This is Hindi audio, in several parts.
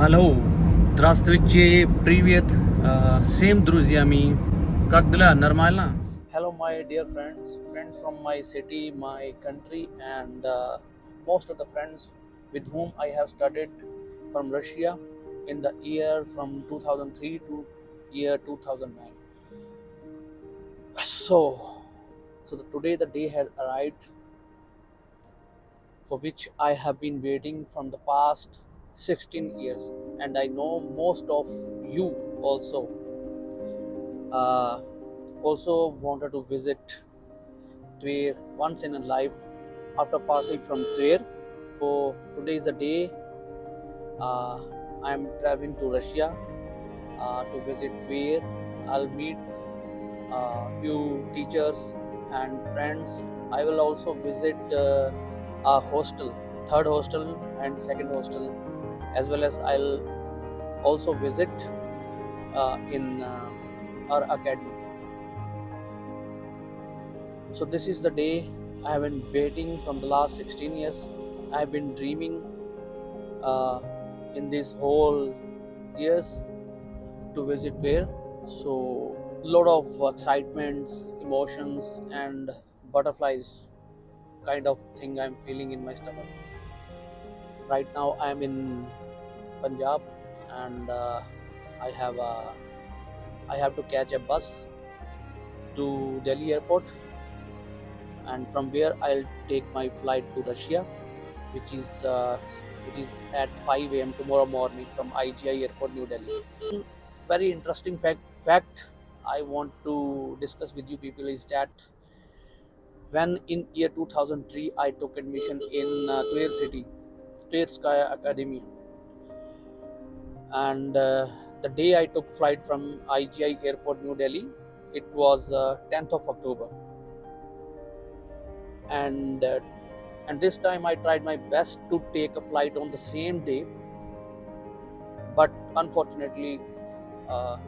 Алло, здравствуйте, привет. Всем друзьями. Как дела? Нормально? Hello, my dear friends from my city, my country, and most of the friends with whom I have studied from Russia in the year from 2003 to year 2009. Today the day has arrived for which I have been waiting from the past 16 years, and I know most of you also uh, also wanted to visit Tver once in a life after passing from Tver. So today is the day uh, I am traveling to Russia to visit Tver. I'll meet few teachers and friends. I will also visit a hostel, third hostel and second hostel, as well as I'll also visit in our academy. So this is the day I have been waiting from the last 16 years. I have been dreaming uh, in these whole years to visit where. So lot of excitements, emotions, and butterflies kind of thing I'm feeling in my stomach. Right now I'm in Punjab, and I have to catch a bus to Delhi airport, and from where I'll take my flight to Russia, which is uh, which is at 5 a.m. tomorrow morning from IGI Airport, New Delhi. Very interesting fact I want to discuss with you people is that when in year 2003 I took admission in Tver City, Tver Sky Academy, and the day I took flight from IGI Airport, New Delhi, it was 10th of October, and uh, and this time I tried my best to take a flight on the same day, but unfortunately uh,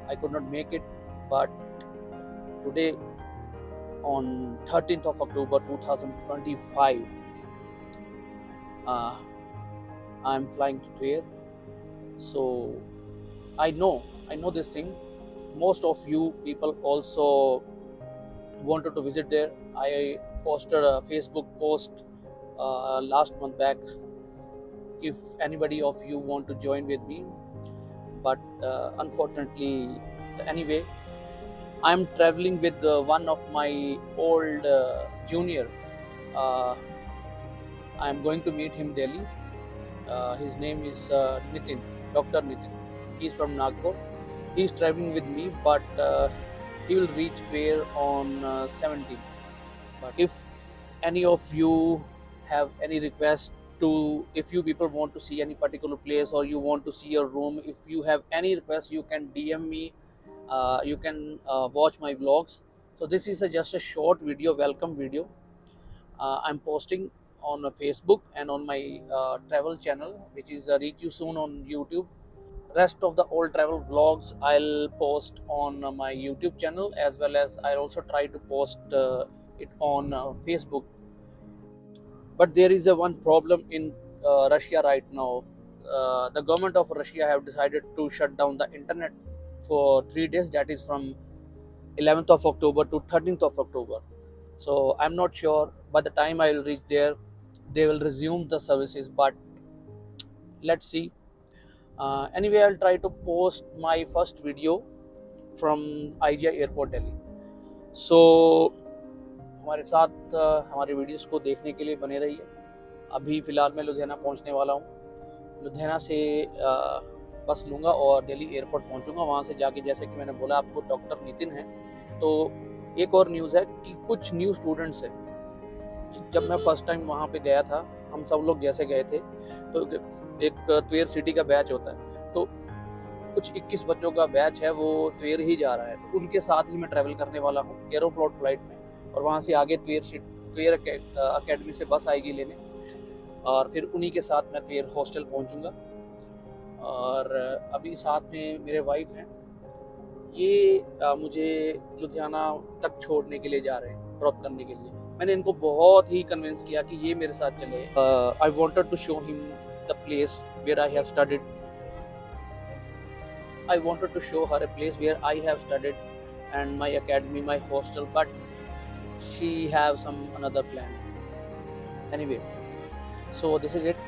I could not make it. But today, on 13th of October 2025, uh, I'm flying to Tver. So I know this thing. Most of you people also wanted to visit there. I posted a Facebook post last month back. If anybody of you want to join with me, but unfortunately, anyway, I'm traveling with one of my old junior. Uh, I'm going to meet him Delhi. His name is Nitin, Dr. Nitin. He's from Nagpur. He's traveling with me, but he will reach where on 17. But if any of you have any request to, if you people want to see any particular place or you want to see your room, if you have any request, you can DM me. You can watch my vlogs. So this is just a short video, welcome video. I'm posting on Facebook and on my travel channel, which is Reach You Soon on YouTube. Rest of the old travel vlogs I'll post on my YouTube channel, as well as I also try to post it on Facebook. But there is a one problem in Russia right now. The government of Russia have decided to shut down the internet for 3 days. That is from 11th of October to 13th of October. So I'm not sure by the time I will reach there, they will resume the services. But let's see. Anyway, I'll try to post my first video from IGI Airport Delhi. So हमारे साथ हमारे वीडियोस को देखने के लिए बने रहिए. अभी फ़िलहाल मैं लुधियाना पहुंचने वाला हूं. लुधियाना से बस लूँगा और दिल्ली एयरपोर्ट पहुंचूंगा. वहां से जाके, जैसे कि मैंने बोला आपको, डॉक्टर नितिन है. तो एक और न्यूज़ है कि कुछ न्यू स्टूडेंट्स हैं. जब मैं फर्स्ट टाइम वहाँ पे गया था, हम सब लोग जैसे गए थे, तो एक त्वेर सिटी का बैच होता है, तो कुछ 21 बच्चों का बैच है, वो त्वेर ही जा रहा है. तो उनके साथ ही मैं ट्रैवल करने वाला हूँ एरोफ्लोट फ्लाइट में, और वहाँ से आगे त्वेर अकेडमी से बस आएगी लेने, और फिर उन्हीं के साथ मैं त्वेर हॉस्टल पहुँचूँगा. और अभी साथ में मेरे वाइफ हैं, ये मुझे लुधियाना तक छोड़ने के लिए जा रहे हैं, ड्रॉप करने के लिए. मैंने इनको बहुत ही कन्विंस किया कि ये मेरे साथ चले. I wanted to show him the place where I have studied. I wanted to show her a place where I have studied and my academy, my hostel, but she have some another plan. Anyway, so this is it.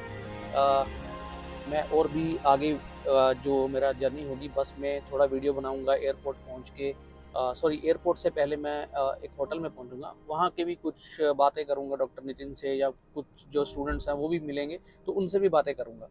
uh, मैं और भी आगे जो मेरा जर्नी होगी बस में थोड़ा वीडियो बनाऊंगा एयरपोर्ट पहुंच के। सॉरी, एयरपोर्ट से पहले मैं एक होटल में पहुंचूंगा, वहाँ के भी कुछ बातें करूंगा डॉक्टर नितिन से, या कुछ जो स्टूडेंट्स हैं वो भी मिलेंगे तो उनसे भी बातें करूंगा।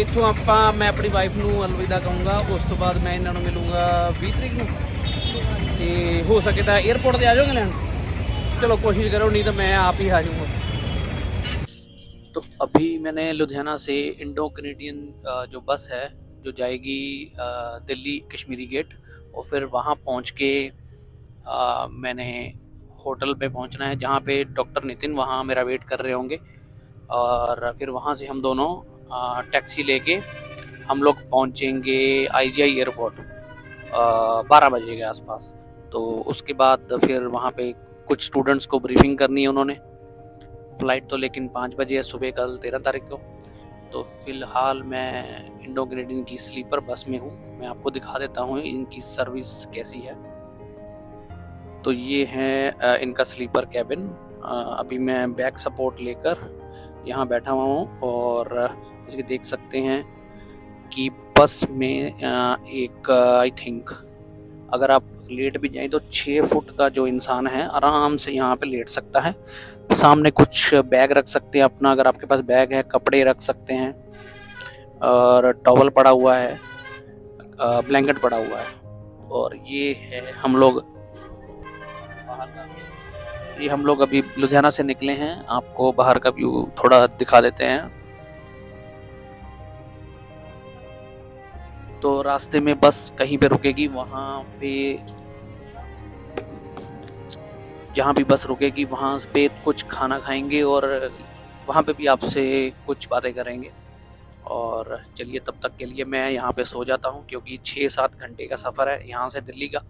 ਇੱਥੋਂ ਆਪਾਂ ਮੈਂ ਆਪਣੀ ਵਾਈਫ ਨੂੰ ਅਲਵਿਦਾ ਕਹੂੰਗਾ, ਉਸ ਤੋਂ ਬਾਅਦ ਮੈਂ ਇਹਨਾਂ ਨੂੰ ਮਿਲੂੰਗਾ 20 ਤਰੀਕ ਨੂੰ, ਤੇ ਹੋ ਸਕੇ ਤਾਂ 에ਅਰਪੋਰਟ ਤੇ ਆ ਜਾਓਗੇ ਲੈਣ। चलो कोशिश करो, नहीं तो मैं आप ही आ जाऊँगा। तो अभी मैंने लुधियाना से इंडो कैनेडियन जो बस है जो जाएगी दिल्ली कश्मीरी गेट, और फिर वहाँ पहुँच के मैंने होटल पे पहुँचना है जहाँ पे डॉक्टर नितिन वहाँ मेरा वेट कर रहे होंगे, और फिर वहाँ से हम दोनों टैक्सी लेके हम लोग पहुँचेंगे IGI एयरपोर्ट 12 बजे के आसपास। तो उसके बाद फिर वहाँ पे कुछ स्टूडेंट्स को ब्रीफिंग करनी है उन्होंने। फ़्लाइट तो लेकिन 5 बजे है सुबह कल 13 तारीख को। तो फ़िलहाल मैं इंडो कैनेडियन की स्लीपर बस में हूँ, मैं आपको दिखा देता हूँ इनकी सर्विस कैसी है। तो ये है इनका स्लीपर कैबिन। अभी मैं बैक सपोर्ट लेकर यहाँ बैठा हुआ हूँ, और जैसे देख सकते हैं कि बस में एक आई थिंक अगर आप लेट भी जाएं तो 6 फुट का जो इंसान है आराम से यहाँ पे लेट सकता है। सामने कुछ बैग रख सकते हैं अपना, अगर आपके पास बैग है, कपड़े रख सकते हैं, और टॉवल पड़ा हुआ है, ब्लैंकेट पड़ा हुआ है। और ये है हम लोग बाहर का, ये हम लोग अभी लुधियाना से निकले हैं, आपको बाहर का व्यू थोड़ा दिखा देते हैं। तो रास्ते में बस कहीं पे रुकेगी, वहाँ पे जहाँ भी बस रुकेगी वहाँ पे कुछ खाना खाएंगे, और वहाँ पे भी आपसे कुछ बातें करेंगे। और चलिए तब तक के लिए मैं यहाँ पे सो जाता हूँ, क्योंकि 6-7 घंटे का सफ़र है यहाँ से दिल्ली का,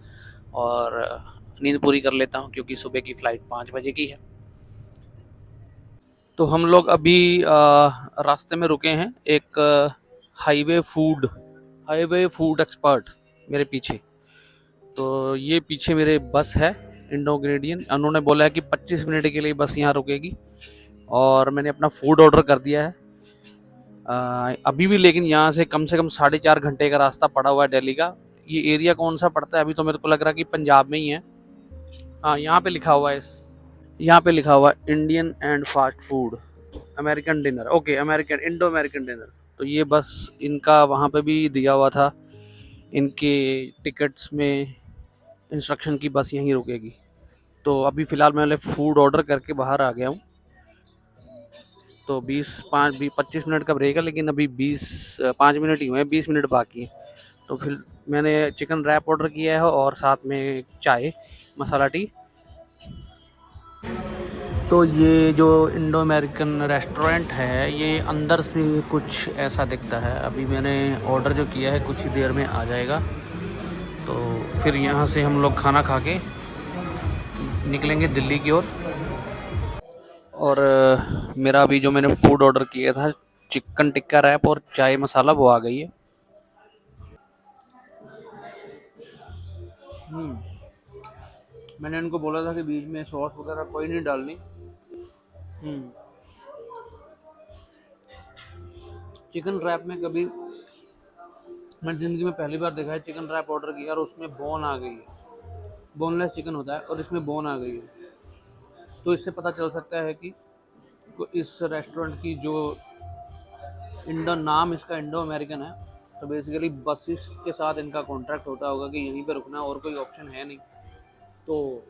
और नींद पूरी कर लेता हूँ क्योंकि सुबह की फ़्लाइट 5 बजे की है। तो हम लोग अभी रास्ते में रुके हैं, एक हाईवे फूड एक्सपर्ट मेरे पीछे। तो ये पीछे मेरे बस है इंडो कैनेडियन, उन्होंने बोला है कि 25 मिनट के लिए बस यहाँ रुकेगी, और मैंने अपना फूड ऑर्डर कर दिया है अभी भी। लेकिन यहाँ से कम 4.5 घंटे का रास्ता पड़ा हुआ है दिल्ली का। ये एरिया कौन सा पड़ता है अभी तो मेरे को लग रहा है कि पंजाब में ही है। हाँ, यहाँ पे लिखा हुआ है, यहाँ पे लिखा हुआ है Indian and fast food American dinner. Okay, Indo American dinner. तो ये बस इनका वहाँ पे भी दिया हुआ था, इनके टिकट्स में इंस्ट्रक्शन की बस यहीं रुकेगी। तो अभी फ़िलहाल मैंने फूड ऑर्डर करके बाहर आ गया हूँ। तो 25 मिनट का ब्रेक है, लेकिन अभी 5 मिनट ही हुए हैं, 20 मिनट बाकी है। तो फिर मैंने चिकन रैप ऑर्डर किया है और साथ में चाय मसाला टी। तो ये जो इंडो अमेरिकन रेस्टोरेंट है ये अंदर से कुछ ऐसा दिखता है। अभी मैंने ऑर्डर जो किया है कुछ ही देर में आ जाएगा। तो फिर यहाँ से हम लोग खाना खा के निकलेंगे दिल्ली की ओर। और मेरा अभी जो मैंने फूड ऑर्डर किया था चिकन टिक्का रैप और चाय मसाला वो आ गई है। मैंने इनको बोला था कि बीच में सॉस वगैरह कोई नहीं डालनी। चिकन रैप में कभी मैंने ज़िंदगी में पहली बार देखा है चिकन रैप ऑर्डर किया और उसमें बोन आ गई है। बोनलेस चिकन होता है और इसमें बोन आ गई है। तो इससे पता चल सकता है कि इस रेस्टोरेंट की जो नाम इसका इंडो अमेरिकन है, तो बेसिकली बसेस के साथ इनका कॉन्ट्रैक्ट होता होगा कि यहीं पे रुकना, और कोई ऑप्शन है नहीं। तो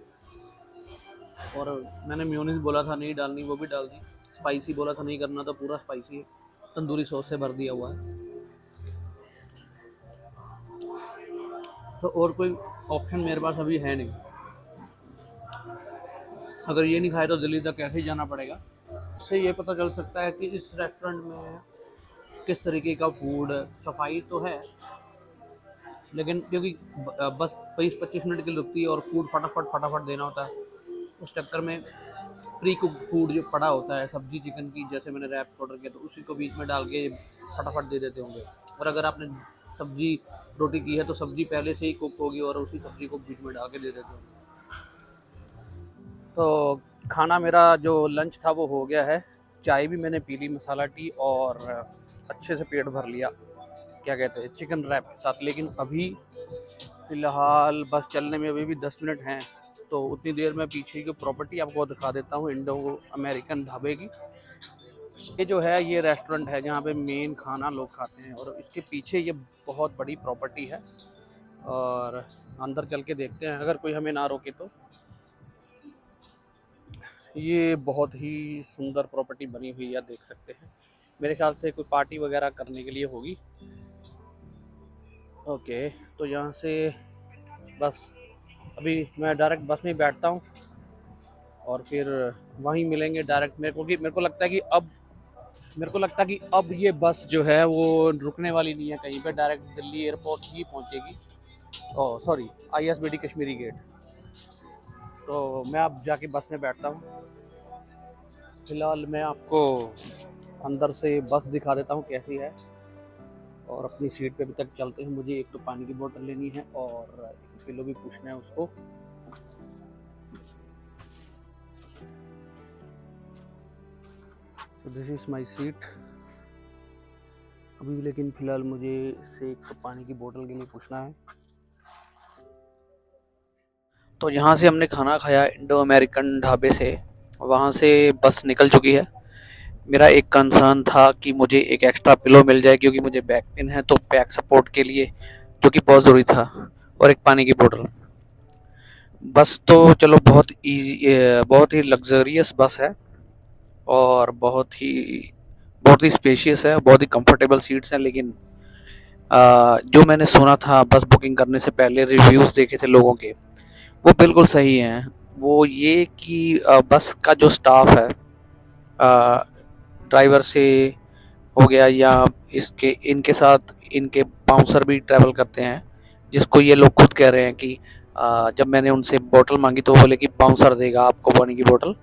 और मैंने मेयोनीज बोला था नहीं डालनी, वो भी डाल दी। स्पाइसी बोला था नहीं करना, तो पूरा स्पाइसी है, तंदूरी सॉस से भर दिया हुआ है। तो और कोई ऑप्शन मेरे पास अभी है नहीं। अगर ये नहीं खाए तो दिल्ली तक कैसे ही जाना पड़ेगा। इससे ये पता चल सकता है कि इस रेस्टोरेंट में किस तरीके का फूड है। सफाई तो है, लेकिन क्योंकि बस 20-25 मिनट के लिए रुकती है और फूड फटाफट फटाफट देना होता है, उस चक्कर में प्री कुक फूड जो पड़ा होता है सब्जी चिकन की, जैसे मैंने रैप ऑर्डर किया तो उसी को बीच में डाल के फटाफट दे देते होंगे। और अगर आपने सब्जी रोटी की है तो सब्जी पहले से ही कुक होगी और उसी सब्जी को बीच में डाल के दे देते होंगे। तो खाना मेरा जो लंच था वो हो गया है, चाय भी मैंने पी ली मसाला टी, और अच्छे से पेट भर लिया क्या कहते हैं चिकन रैप के साथ। लेकिन अभी फ़िलहाल बस चलने में अभी भी 10 मिनट हैं, तो उतनी देर में पीछे की प्रॉपर्टी आपको दिखा देता हूँ इंडो अमेरिकन ढाबे की। ये जो है ये रेस्टोरेंट है जहाँ पे मेन खाना लोग खाते हैं, और इसके पीछे ये बहुत बड़ी प्रॉपर्टी है, और अंदर चल के देखते हैं अगर कोई हमें ना रोके तो। ये बहुत ही सुंदर प्रॉपर्टी बनी हुई है, देख सकते हैं। मेरे ख्याल से कोई पार्टी वगैरह करने के लिए होगी। ओके, तो यहाँ से बस अभी मैं डायरेक्ट बस में बैठता हूँ और फिर वहीं मिलेंगे डायरेक्ट। मेरे को लगता है कि अब ये बस जो है वो रुकने वाली नहीं है कहीं पे, डायरेक्ट दिल्ली एयरपोर्ट ही पहुँचेगी। Oh sorry, ISBT Kashmiri Gate. तो मैं अब जाके बस में बैठता हूँ। फ़िलहाल मैं आपको अंदर से बस दिखा देता हूँ कैसी है, और अपनी सीट पे अभी तक चलते हैं। मुझे एक तो पानी की बोतल लेनी है और एक किलो भी पूछना है उसको। तो दिस इज़ माई सीट अभी, लेकिन फ़िलहाल मुझे इससे एक तो पानी की बोतल के लिए पूछना है। तो यहाँ से हमने खाना खाया इंडो अमेरिकन ढाबे से, वहाँ से बस निकल चुकी है। मेरा एक कंसर्न था कि मुझे एक एक्स्ट्रा पिलो मिल जाए क्योंकि मुझे बैक पेन है, तो बैक सपोर्ट के लिए, जो कि बहुत ज़रूरी था, और एक पानी की बोतल। बस तो चलो बहुत ही लग्जरियस बस है, और बहुत ही स्पेशियस है, बहुत ही कंफर्टेबल सीट्स हैं। लेकिन जो मैंने सुना था बस बुकिंग करने से पहले, रिव्यूज़ देखे थे लोगों के, वो बिल्कुल सही हैं। वो ये कि बस का जो स्टाफ है, ड्राइवर से हो गया या इसके इनके साथ इनके बाउंसर भी ट्रैवल करते हैं, जिसको ये लोग खुद कह रहे हैं कि जब मैंने उनसे बोतल मांगी तो बोले कि बाउंसर देगा आपको पानी की बोतल।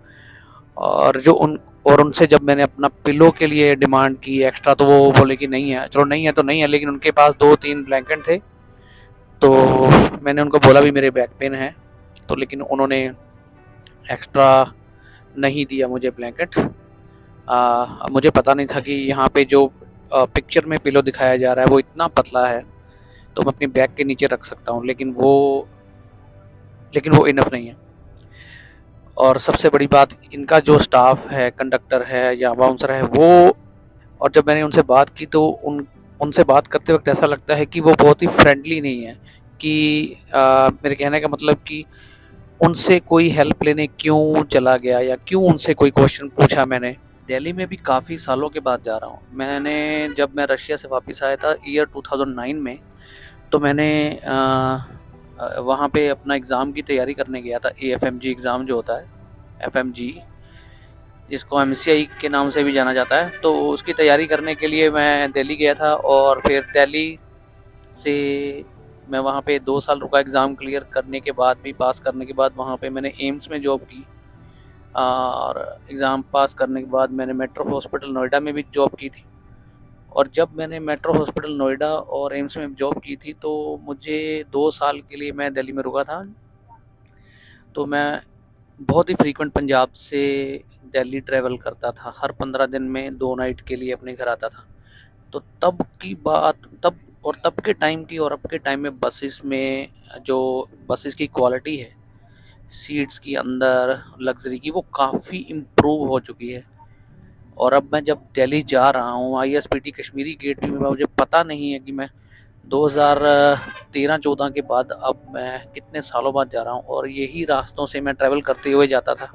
और उनसे जब मैंने अपना पिलो के लिए डिमांड की एक्स्ट्रा, तो वो बोले कि नहीं है। चलो नहीं है तो नहीं है, लेकिन उनके पास 2-3 ब्लैंकेट थे, तो मैंने उनको बोला भी मेरे बैक पेन है, तो लेकिन उन्होंने एक्स्ट्रा नहीं दिया मुझे ब्लैंकेट। मुझे पता नहीं था कि यहाँ पे जो पिक्चर में पिलो दिखाया जा रहा है वो इतना पतला है, तो मैं अपनी बैग के नीचे रख सकता हूँ, लेकिन वो इनफ नहीं है। और सबसे बड़ी बात, इनका जो स्टाफ है, कंडक्टर है या बाउंसर है, वो, और जब मैंने उनसे बात की तो उनसे बात करते वक्त ऐसा लगता है कि वो बहुत ही फ्रेंडली नहीं है। कि मेरे कहने का मतलब कि उनसे कोई हेल्प लेने क्यों चला गया, या क्यों उनसे कोई क्वेश्चन पूछा मैंने। दिल्ली में भी काफ़ी सालों के बाद जा रहा हूँ मैंने। जब मैं रशिया से वापस आया था ईयर 2009 में, तो मैंने वहाँ पे अपना एग्ज़ाम की तैयारी करने गया था। AFMG एग्ज़ाम जो होता है, FMG, जिसको MCI के नाम से भी जाना जाता है, तो उसकी तैयारी करने के लिए मैं दिल्ली गया था। और फिर दिल्ली से मैं वहाँ पे 2 साल रुका, एग्ज़ाम क्लियर करने के बाद भी, पास करने के बाद वहाँ पे मैंने एम्स में जॉब की। और एग्ज़ाम पास करने के बाद मैंने मेट्रो हॉस्पिटल नोएडा में भी जॉब की थी। और जब मैंने मेट्रो हॉस्पिटल नोएडा और एम्स में जॉब की थी, तो मुझे 2 साल के लिए मैं दिल्ली में रुका था। तो मैं बहुत ही फ्रीक्वेंट पंजाब से दिल्ली ट्रैवल करता था, हर 15 दिन में 2 नाइट के लिए अपने घर आता था। तो तब की बात, तब के टाइम की और अब के टाइम में जो बसेस की क्वालिटी है, सीट्स की अंदर लग्जरी की, वो काफ़ी इम्प्रूव हो चुकी है। और अब मैं जब दिल्ली जा रहा हूँ, ISBT कश्मीरी गेट भी मुझे पता नहीं है कि मैं 2013-14 के बाद अब मैं कितने सालों बाद जा रहा हूँ, और यही रास्तों से मैं ट्रैवल करते हुए जाता था।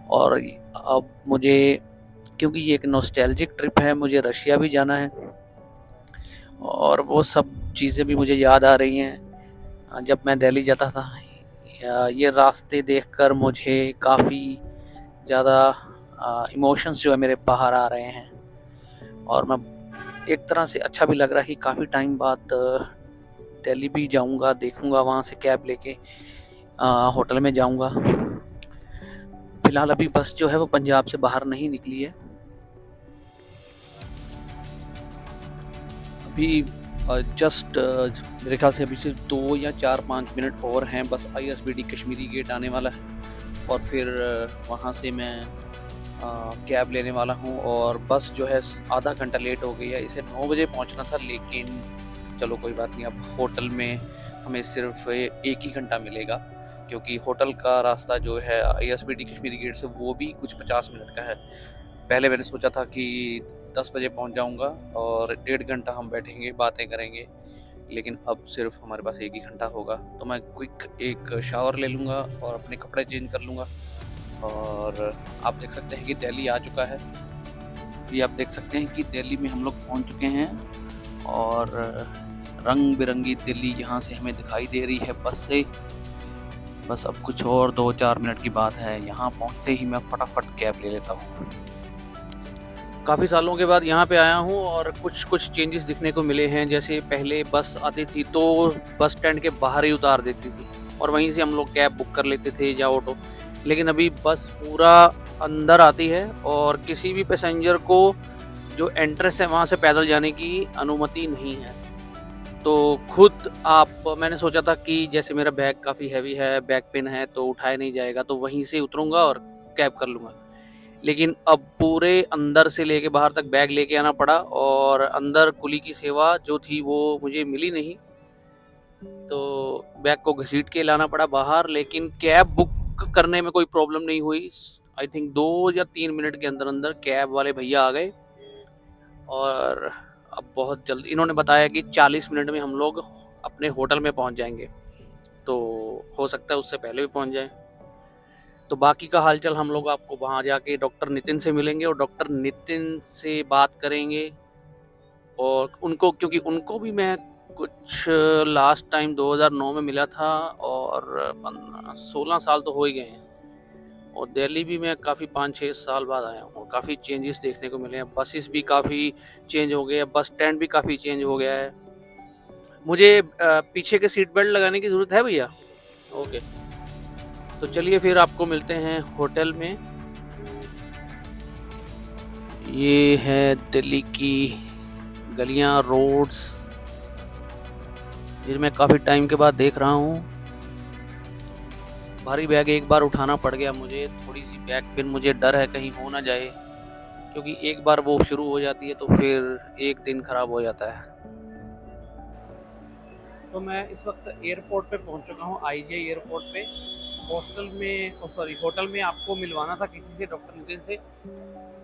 और अब मुझे, क्योंकि ये एक नॉस्टैल्जिक ट्रिप है, मुझे रशिया भी जाना है, और वो सब चीज़ें भी मुझे याद आ रही हैं जब मैं दिल्ली जाता था। ये रास्ते देखकर मुझे काफ़ी ज़्यादा इमोशंस जो है मेरे बाहर आ रहे हैं। और मैं एक तरह से अच्छा भी लग रहा है कि काफ़ी टाइम बाद दिल्ली भी जाऊंगा, देखूंगा, वहाँ से कैब लेके होटल में जाऊंगा। फिलहाल अभी बस जो है वो पंजाब से बाहर नहीं निकली है। अभी जस्ट मेरे ख्याल से अभी सिर्फ 2 या 4-5 मिनट और हैं, बस ISBD कश्मीरी गेट आने वाला है और फिर वहाँ से मैं कैब लेने वाला हूँ। और बस जो है आधा घंटा लेट हो गई है, इसे 9 बजे पहुँचना था, लेकिन चलो कोई बात नहीं। अब होटल में हमें सिर्फ 1 ही घंटा मिलेगा, क्योंकि होटल का रास्ता जो है ISBD कश्मीरी गेट से वो भी कुछ 50 मिनट का है। पहले मैंने सोचा था कि 10 बजे पहुंच जाऊंगा और 1.5 घंटा हम बैठेंगे, बातें करेंगे, लेकिन अब सिर्फ हमारे पास 1 ही घंटा होगा। तो मैं क्विक एक शावर ले लूँगा और अपने कपड़े चेंज कर लूँगा। और आप देख सकते हैं कि दिल्ली आ चुका है। ये आप देख सकते हैं कि दिल्ली में हम लोग पहुँच चुके हैं और रंग बिरंगी दिल्ली यहाँ से हमें दिखाई दे रही है बस से। बस अब कुछ और 2-4 मिनट की बात है। यहाँ पहुँचते ही मैं फटाफट कैब ले लेता हूँ। काफ़ी सालों के बाद यहाँ पे आया हूँ और कुछ चेंजेस दिखने को मिले हैं। जैसे पहले बस आती थी तो बस स्टैंड के बाहर ही उतार देती थी और वहीं से हम लोग कैब बुक कर लेते थे या ऑटो, लेकिन अभी बस पूरा अंदर आती है और किसी भी पैसेंजर को जो एंट्रेंस है वहाँ से पैदल जाने की अनुमति नहीं है। तो खुद मैंने सोचा था कि जैसे मेरा बैग काफ़ी हैवी है, बैक पेन है, तो उठाया नहीं जाएगा, तो वहीं से उतरूँगा और कैब कर लूँगा। लेकिन अब पूरे अंदर से लेके बाहर तक बैग लेके आना पड़ा और अंदर कुली की सेवा जो थी वो मुझे मिली नहीं, तो बैग को घसीट के लाना पड़ा बाहर। लेकिन कैब बुक करने में कोई प्रॉब्लम नहीं हुई। आई थिंक 2 या 3 मिनट के अंदर अंदर कैब वाले भैया आ गए और अब बहुत जल्दी इन्होंने बताया कि 40 मिनट में हम लोग अपने होटल में पहुंच जाएंगे, तो हो सकता है उससे पहले भी पहुंच जाएं। तो बाकी का हालचाल हम लोग आपको वहाँ जाके डॉक्टर नितिन से मिलेंगे और डॉक्टर नितिन से बात करेंगे। और उनको, क्योंकि उनको भी मैं कुछ लास्ट टाइम 2009 में मिला था और 16 साल तो हो ही गए हैं। और दिल्ली भी मैं काफ़ी 5-6 साल बाद आया हूँ और काफ़ी चेंजेस देखने को मिले हैं। बसेस भी काफ़ी चेंज हो गए हैं, बस स्टैंड भी काफ़ी चेंज हो गया है। मुझे पीछे के सीट बेल्ट लगाने की ज़रूरत है भैया? ओके, तो चलिए फिर आपको मिलते हैं होटल में। ये है दिल्ली की गलियां, रोड्स, जिन्हें मैं काफ़ी टाइम के बाद देख रहा हूँ। भारी बैग एक बार उठाना पड़ गया मुझे, थोड़ी सी बैक पेन, मुझे डर है कहीं हो ना जाए, क्योंकि एक बार वो शुरू हो जाती है तो फिर एक दिन ख़राब हो जाता है। तो मैं इस वक्त एयरपोर्ट पे पहुंच चुका हूँ, IJ एयरपोर्ट पे। होटल में आपको मिलवाना था किसी से, डॉक्टर नितिन से,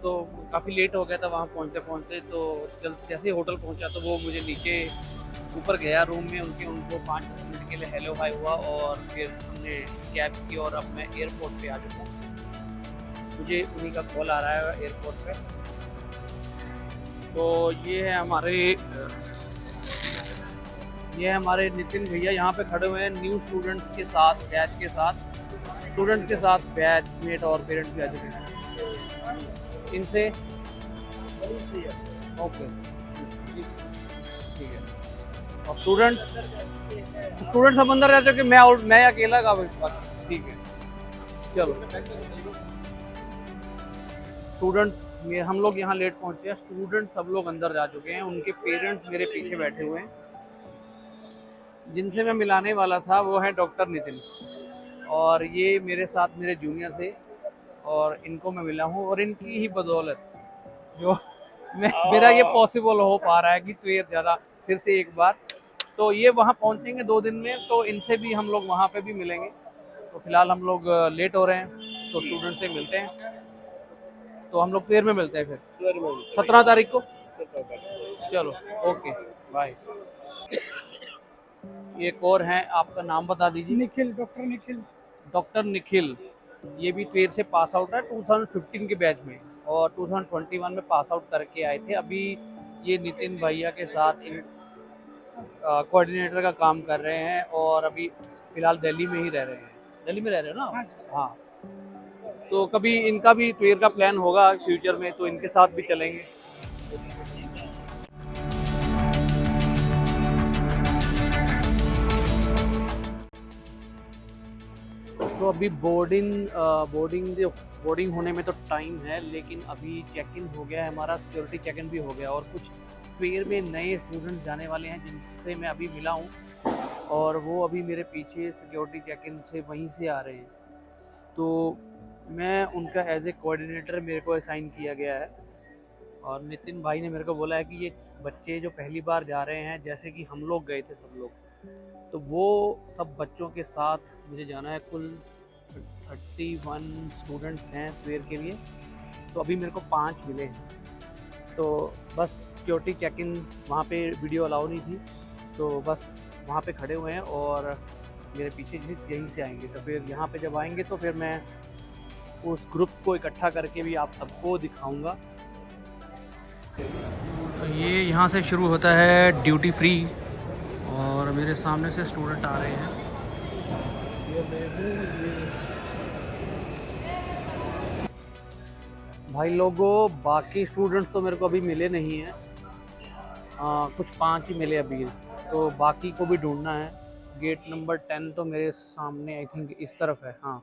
तो काफ़ी लेट हो गया था वहाँ पहुँचते पहुँचते। तो जैसे होटल पहुँचा तो वो मुझे नीचे ऊपर गया रूम में, उनको 5-10 मिनट के लिए हेलो हाय हुआ और फिर हमने कैब की और अब मैं एयरपोर्ट पे आ चुका हूँ। मुझे उन्हीं का कॉल आ रहा है एयरपोर्ट पे। तो ये हमारे नितिन भैया यहाँ पे खड़े हुए हैं न्यू स्टूडेंट्स के साथ, बैच के साथ, बैचमेट और पेरेंट्स भी आ चुके हैं। इनसे ओके, ठीक है। और स्टूडेंट्स सब अंदर रहते कि मैं अकेला का, ठीक है चलो। स्टूडेंट्स हम लोग यहाँ लेट पहुँचे हैं, स्टूडेंट्स सब लोग अंदर जा चुके हैं, उनके पेरेंट्स मेरे पीछे बैठे हुए हैं। जिनसे मैं मिलाने वाला था वो है डॉक्टर नितिन, और ये मेरे साथ मेरे जूनियर थे और इनको मैं मिला हूँ और इनकी ही बदौलत जो मेरा ये पॉसिबल हो पा रहा है कि ट्वेयर ज़्यादा फिर से एक बार। तो ये वहाँ पहुँचेंगे 2 दिन में, तो इनसे भी हम लोग वहाँ पे भी मिलेंगे। तो फिलहाल हम लोग लेट हो रहे हैं तो स्टूडेंट से मिलते हैं, तो हम लोग ट्वेयर में मिलते हैं फिर 17 तारीख को। चलो ओके बाय। एक और हैं, आपका नाम बता दीजिए। निखिल, डॉक्टर निखिल। ये भी ट्वेयर से पास आउट है 2015 के बैच में और 2021 में पास आउट करके आए थे। अभी ये नितिन भैया के साथ कोऑर्डिनेटर का काम कर रहे हैं और अभी फ़िलहाल दिल्ली में ही रह रहे हैं। दिल्ली में रह रहे हैं ना? हाँ। तो कभी इनका भी ट्वेयर का प्लान होगा फ्यूचर में, तो इनके साथ भी चलेंगे। तो अभी बोर्डिंग होने में तो टाइम है, लेकिन अभी चेक इन हो गया है हमारा, सिक्योरिटी चेक इन भी हो गया, और कुछ फेयर में नए स्टूडेंट जाने वाले हैं जिनसे मैं अभी मिला हूँ, और वो अभी मेरे पीछे सिक्योरिटी चेक इन से वहीं से आ रहे हैं। तो मैं उनका एज ए कोऑर्डिनेटर मेरे को असाइन किया गया है, और नितिन भाई ने मेरे को बोला है कि ये बच्चे जो पहली बार जा रहे हैं, जैसे कि हम लोग गए थे सब लोग, तो वो सब बच्चों के साथ मुझे जाना है। कुल 31 स्टूडेंट्स हैं फेयर के लिए, तो अभी मेरे को 5 मिले हैं। तो बस सिक्योरिटी चेक इन वहाँ पे वीडियो अलाउ नहीं थी, तो बस वहाँ पे खड़े हुए हैं और मेरे पीछे यहीं से आएंगे। तो फिर यहाँ पे जब आएंगे तो फिर मैं उस ग्रुप को इकट्ठा करके भी आप सबको दिखाऊंगा। तो ये यहाँ से शुरू होता है ड्यूटी फ्री, और मेरे सामने से स्टूडेंट आ रहे हैं। भाई लोगों, बाकी स्टूडेंट्स तो मेरे को अभी मिले नहीं हैं, कुछ 5 ही मिले अभी, तो बाकी को भी ढूंढना है। गेट नंबर 10 तो मेरे सामने आई थिंक इस तरफ है, हाँ।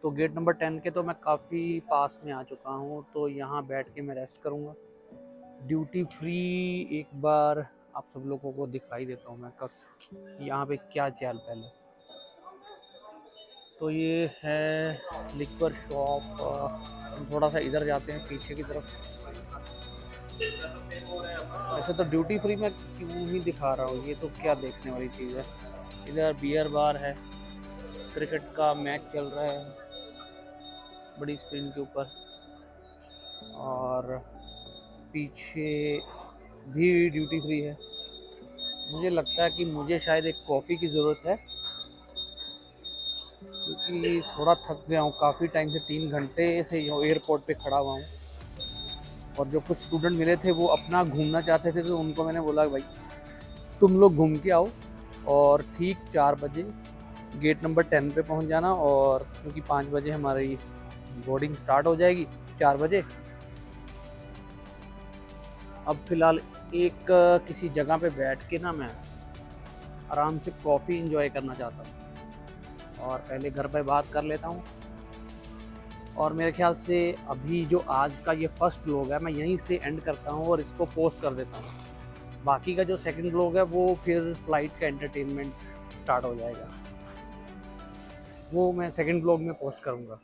तो गेट नंबर 10 के तो मैं काफ़ी पास में आ चुका हूँ, तो यहाँ बैठ के मैं रेस्ट करूँगा। ड्यूटी फ्री एक बार आप सब लोगों को दिखाई देता हूँ मैं कब यहाँ पे क्या चहल पहल है। तो ये है लिक्वर शॉप, हम थोड़ा सा इधर जाते हैं पीछे की तरफ। वैसे तो ड्यूटी फ्री में क्यों ही दिखा रहा हूँ, ये तो क्या देखने वाली चीज़ है। इधर बियर बार है, क्रिकेट का मैच चल रहा है बड़ी स्क्रीन के ऊपर, और पीछे भी ड्यूटी फ्री है। मुझे लगता है कि मुझे शायद एक कॉफ़ी की ज़रूरत है, क्योंकि थोड़ा थक गया हूँ काफ़ी टाइम से, 3 घंटे से एयरपोर्ट पे खड़ा हुआ हूँ। और जो कुछ स्टूडेंट मिले थे वो अपना घूमना चाहते थे, तो उनको मैंने बोला भाई तुम लोग घूम के आओ, और ठीक 4 बजे गेट नंबर 10 पे पहुँच जाना, और क्योंकि 5 बजे हमारी बोर्डिंग स्टार्ट हो जाएगी, 4 बजे। अब फ़िलहाल एक किसी जगह पे बैठ के ना मैं आराम से कॉफ़ी इंजॉय करना चाहता हूँ, और पहले घर पे बात कर लेता हूँ। और मेरे ख्याल से अभी जो आज का ये फर्स्ट व्लॉग है मैं यहीं से एंड करता हूँ और इसको पोस्ट कर देता हूँ। बाकी का जो सेकंड व्लॉग है वो फिर फ्लाइट का एंटरटेनमेंट स्टार्ट हो जाएगा, वो मैं सेकंड व्लॉग में पोस्ट करूँगा।